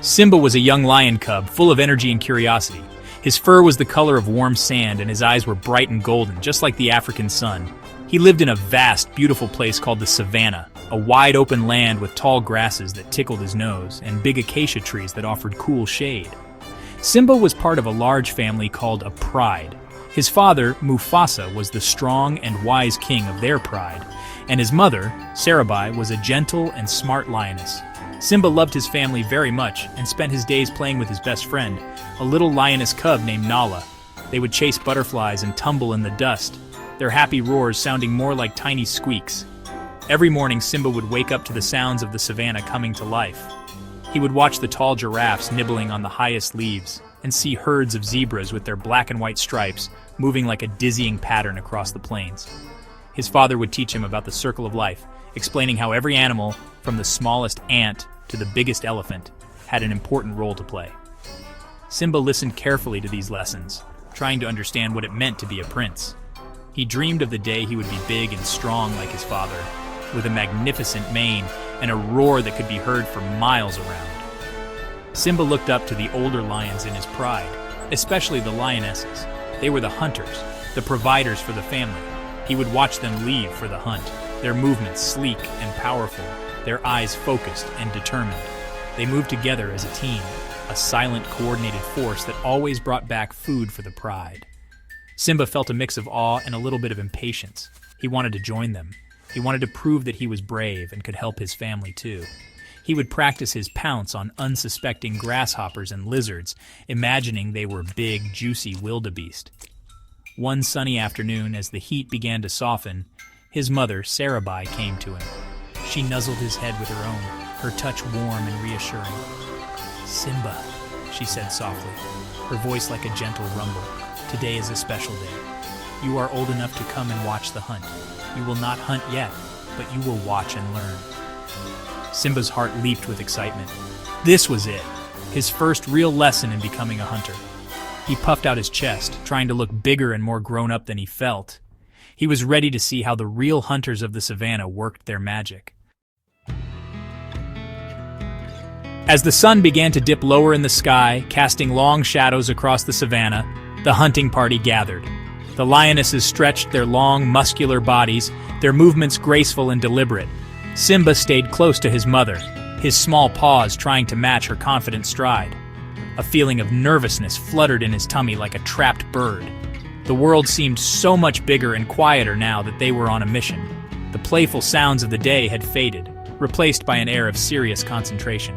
Simba was a young lion cub, full of energy and curiosity. His fur was the color of warm sand, and his eyes were bright and golden, just like the African sun. He lived in a vast, beautiful place called the savannah, a wide-open land with tall grasses that tickled his nose, and big acacia trees that offered cool shade. Simba was part of a large family called a pride. His father, Mufasa, was the strong and wise king of their pride, and his mother, Sarabai, was a gentle and smart lioness. Simba loved his family very much and spent his days playing with his best friend, a little lioness cub named Nala. They would chase butterflies and tumble in the dust, their happy roars sounding more like tiny squeaks. Every morning, Simba would wake up to the sounds of the savannah coming to life. He would watch the tall giraffes nibbling on the highest leaves and see herds of zebras with their black and white stripes moving like a dizzying pattern across the plains. His father would teach him about the circle of life, explaining how every animal, from the smallest ant to the biggest elephant, had an important role to play. Simba listened carefully to these lessons, trying to understand what it meant to be a prince. He dreamed of the day he would be big and strong like his father, with a magnificent mane and a roar that could be heard for miles around. Simba looked up to the older lions in his pride, especially the lionesses. They were the hunters, the providers for the family. He would watch them leave for the hunt, their movements sleek and powerful, their eyes focused and determined. They moved together as a team, a silent, coordinated force that always brought back food for the pride. Simba felt a mix of awe and a little bit of impatience. He wanted to join them. He wanted to prove that he was brave and could help his family too. He would practice his pounce on unsuspecting grasshoppers and lizards, imagining they were big, juicy wildebeest. One sunny afternoon, as the heat began to soften, his mother, Sarabai, came to him. She nuzzled his head with her own, her touch warm and reassuring. "Simba," she said softly, her voice like a gentle rumble, "today is a special day. You are old enough to come and watch the hunt. You will not hunt yet, but you will watch and learn." Simba's heart leaped with excitement. This was it, his first real lesson in becoming a hunter. He puffed out his chest, trying to look bigger and more grown-up than he felt. He was ready to see how the real hunters of the savannah worked their magic. As the sun began to dip lower in the sky, casting long shadows across the savannah, the hunting party gathered. The lionesses stretched their long, muscular bodies, their movements graceful and deliberate. Simba stayed close to his mother, his small paws trying to match her confident stride. A feeling of nervousness fluttered in his tummy like a trapped bird. The world seemed so much bigger and quieter now that they were on a mission. The playful sounds of the day had faded, replaced by an air of serious concentration.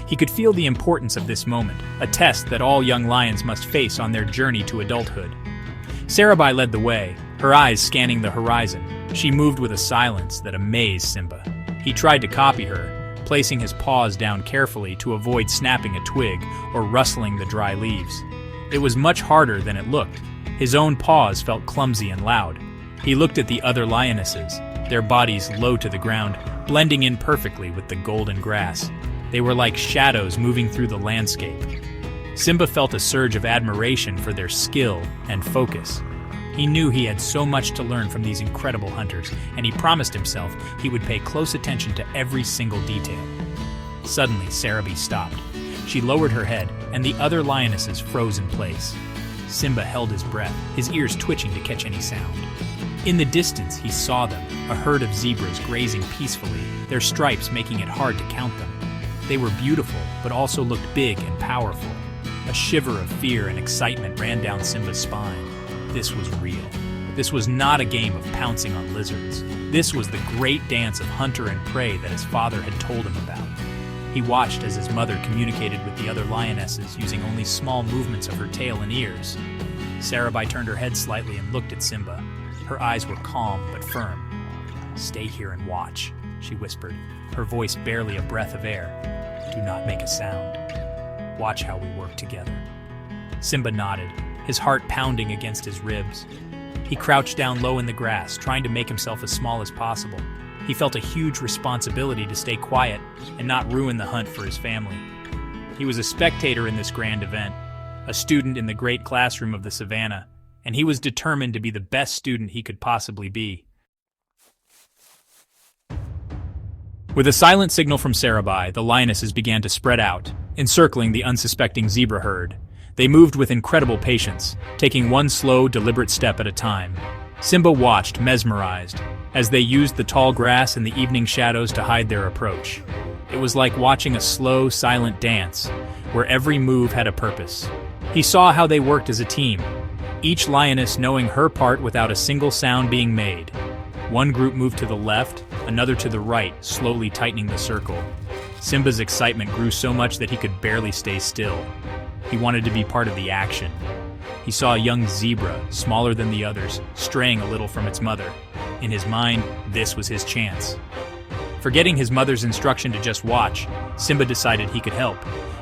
He could feel the importance of this moment, a test that all young lions must face on their journey to adulthood. Sarabai led the way, her eyes scanning the horizon. She moved with a silence that amazed Simba. He tried to copy her, placing his paws down carefully to avoid snapping a twig or rustling the dry leaves. It was much harder than it looked. His own paws felt clumsy and loud. He looked at the other lionesses, their bodies low to the ground, blending in perfectly with the golden grass. They were like shadows moving through the landscape. Simba felt a surge of admiration for their skill and focus. He knew he had so much to learn from these incredible hunters, and he promised himself he would pay close attention to every single detail. Suddenly, Sarabi stopped. She lowered her head, and the other lionesses froze in place. Simba held his breath, his ears twitching to catch any sound. In the distance, he saw them, a herd of zebras grazing peacefully, their stripes making it hard to count them. They were beautiful, but also looked big and powerful. A shiver of fear and excitement ran down Simba's spine. This was real. This was not a game of pouncing on lizards. This was the great dance of hunter and prey that his father had told him about. He watched as his mother communicated with the other lionesses using only small movements of her tail and ears. Sarabai turned her head slightly and looked at Simba. Her eyes were calm but firm. "Stay here and watch," she whispered, her voice barely a breath of air. "Do not make a sound. Watch how we work together." Simba nodded, his heart pounding against his ribs. He crouched down low in the grass, trying to make himself as small as possible. He felt a huge responsibility to stay quiet and not ruin the hunt for his family. He was a spectator in this grand event, a student in the great classroom of the savannah, and he was determined to be the best student he could possibly be. With a silent signal from Sarabai, the lionesses began to spread out, encircling the unsuspecting zebra herd. They moved with incredible patience, taking one slow, deliberate step at a time. Simba watched, mesmerized, as they used the tall grass and the evening shadows to hide their approach. It was like watching a slow, silent dance, where every move had a purpose. He saw how they worked as a team, each lioness knowing her part without a single sound being made. One group moved to the left, another to the right, slowly tightening the circle. Simba's excitement grew so much that he could barely stay still. He wanted to be part of the action. He saw a young zebra, smaller than the others, straying a little from its mother. In his mind, this was his chance. Forgetting his mother's instruction to just watch, Simba decided he could help.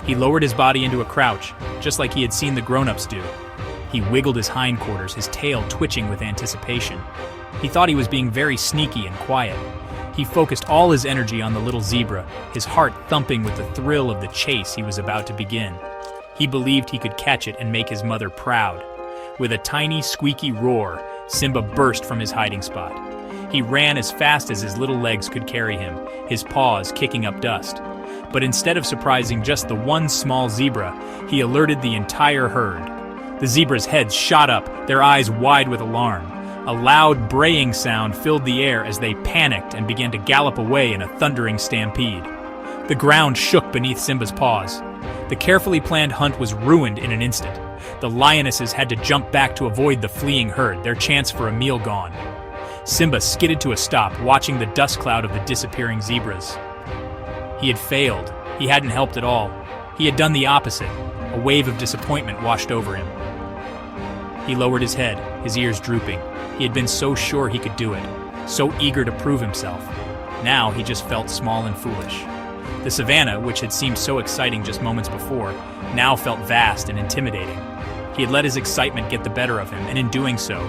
He lowered his body into a crouch, just like he had seen the grown-ups do. He wiggled his hindquarters, his tail twitching with anticipation. He thought he was being very sneaky and quiet. He focused all his energy on the little zebra, his heart thumping with the thrill of the chase he was about to begin. He believed he could catch it and make his mother proud. With a tiny, squeaky roar, Simba burst from his hiding spot. He ran as fast as his little legs could carry him, his paws kicking up dust. But instead of surprising just the one small zebra, he alerted the entire herd. The zebra's heads shot up, their eyes wide with alarm. A loud braying sound filled the air as they panicked and began to gallop away in a thundering stampede. The ground shook beneath Simba's paws. The carefully planned hunt was ruined in an instant. The lionesses had to jump back to avoid the fleeing herd, their chance for a meal gone. Simba skidded to a stop, watching the dust cloud of the disappearing zebras. He had failed. He hadn't helped at all. He had done the opposite. A wave of disappointment washed over him. He lowered his head, his ears drooping. He had been so sure he could do it, so eager to prove himself. Now he just felt small and foolish. The savannah, which had seemed so exciting just moments before, now felt vast and intimidating. He had let his excitement get the better of him, and in doing so,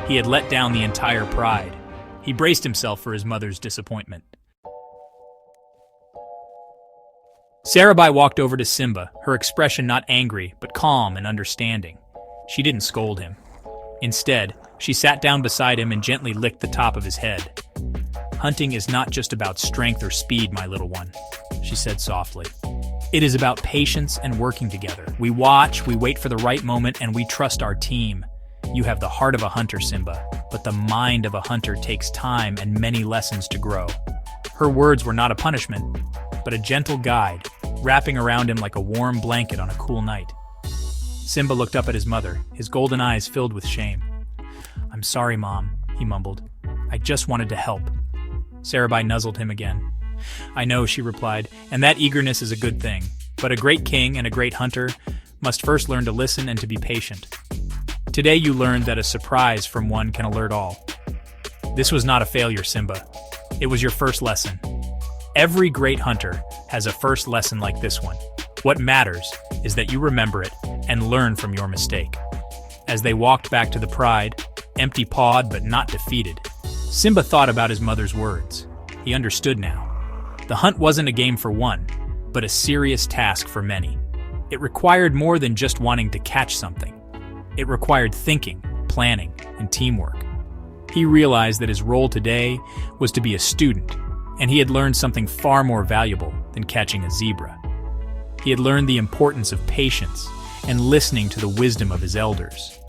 he had let down the entire pride. He braced himself for his mother's disappointment. Sarabai walked over to Simba, her expression not angry, but calm and understanding. She didn't scold him. Instead, she sat down beside him and gently licked the top of his head. "Hunting is not just about strength or speed, my little one," she said softly. "It is about patience and working together. We watch, we wait for the right moment, and we trust our team. You have the heart of a hunter, Simba, but the mind of a hunter takes time and many lessons to grow." Her words were not a punishment, but a gentle guide, wrapping around him like a warm blanket on a cool night. Simba looked up at his mother, his golden eyes filled with shame. "I'm sorry, Mom," he mumbled. "I just wanted to help." Sarabai nuzzled him again. "I know," she replied, "and that eagerness is a good thing. But a great king and a great hunter must first learn to listen and to be patient. Today you learned that a surprise from one can alert all. This was not a failure, Simba. It was your first lesson. Every great hunter has a first lesson like this one. What matters is that you remember it and learn from your mistake." As they walked back to the pride, empty-pawed but not defeated, Simba thought about his mother's words. He understood now. The hunt wasn't a game for one, but a serious task for many. It required more than just wanting to catch something. It required thinking, planning, and teamwork. He realized that his role today was to be a student, and he had learned something far more valuable than catching a zebra. He had learned the importance of patience and listening to the wisdom of his elders.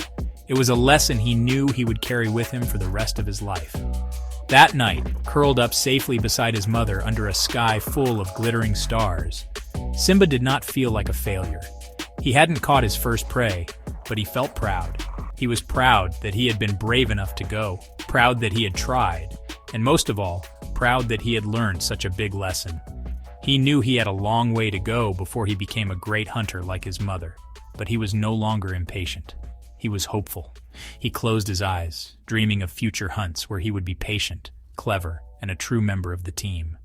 It was a lesson he knew he would carry with him for the rest of his life. That night, curled up safely beside his mother under a sky full of glittering stars, Simba did not feel like a failure. He hadn't caught his first prey, but he felt proud. He was proud that he had been brave enough to go, proud that he had tried, and most of all, proud that he had learned such a big lesson. He knew he had a long way to go before he became a great hunter like his mother, but he was no longer impatient. He was hopeful. He closed his eyes, dreaming of future hunts where he would be patient, clever, and a true member of the team.